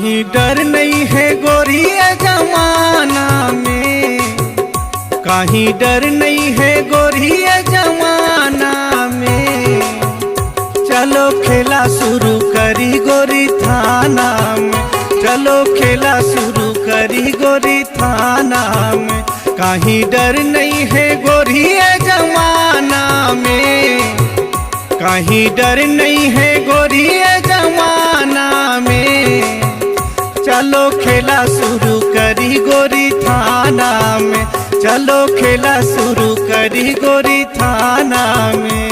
कहीं डर नहीं है गोरी जमाना में, कहीं डर नहीं है गोरी जमाना में। चलो खेला शुरू करी गोरी थाना में, चलो खेला शुरू करी गोरी थाना में। कहीं डर नहीं है गोरी जमाना में, कहीं डर नहीं है गोरी जमाना में। चलो खेला शुरू करी गोरी थाना में, चलो खेला शुरू करी गोरी थाना में।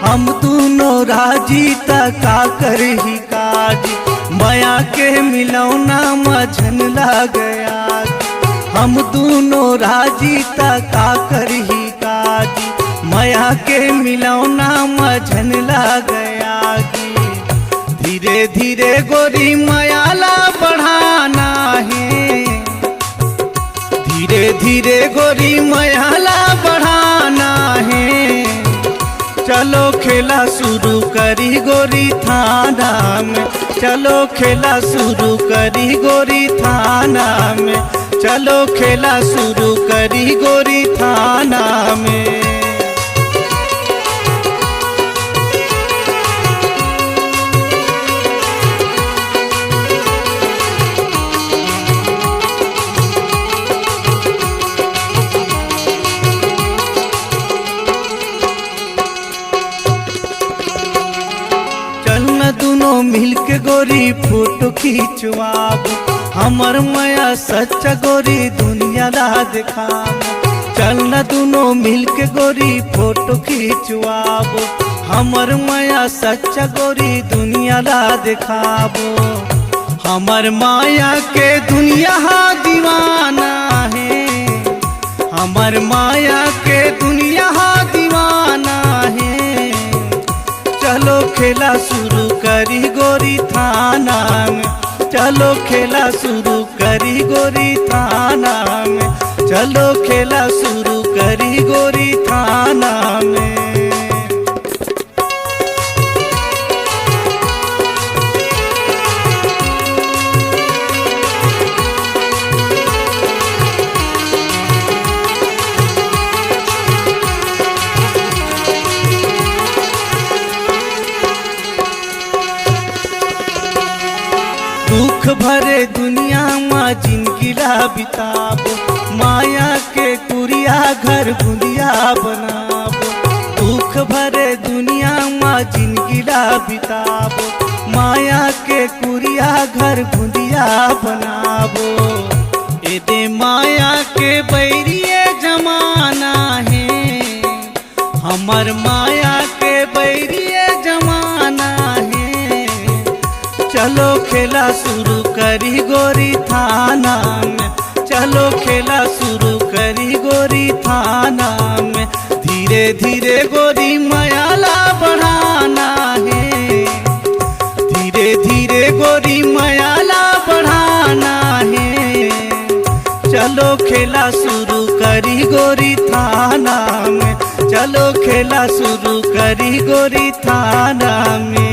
हम दोनों राजी का करही काजी, माया के मिलौना मझन लग गया। हम दोनों राजी का करही काजी, माया के मिलौना मझन लग गया। धीरे धीरे गोरी मायाला बढ़ाना है, धीरे धीरे गोरी मायाला बढ़ाना है। चलो खेला शुरू करी गोरी थाना में, चलो खेला शुरू करी गोरी थाना में, चलो खेला शुरू करी गोरी थाना में। दोनों मिलके गोरी फोटो खींचवाबो, हमर माया सच्चा गोरी दुनिया ला दिखाबो। चलना दोनों मिलके गोरी फोटो खींचवाबो, हमर माया सच्चा गोरी दुनिया ला दिखाबो। हमर माया के दुनिया दीवाना है, हमर माया के दुनिया दीवाना है। चलो खेला शुरू करी गोरी थाना में, चलो खेला शुरू करी गोरी थाना में, चलो खेला शुरू करी गोरी थाना में। दुख भरे दुनिया माँ जिंदगी ला बिताबो, माया के कुरिया घर बुंदिया बनाबो। दुख भरे दुनिया माँ जिंदगी ला बिताबो, माया के कुरिया घर बुंदिया बनाबो। ए दे माया के बैरिए जमाना है, हमर माया के बैरिए जमाना है। चलो खेला शुरू करी गोरी थाना में, चलो खेला शुरू करी गोरी थाना में। धीरे धीरे गोरी मायाला बढ़ाना है, धीरे धीरे गोरी मायाला बढ़ाना है। चलो खेला शुरू करी गोरी थाना में, चलो खेला शुरू करी गोरी थाना में।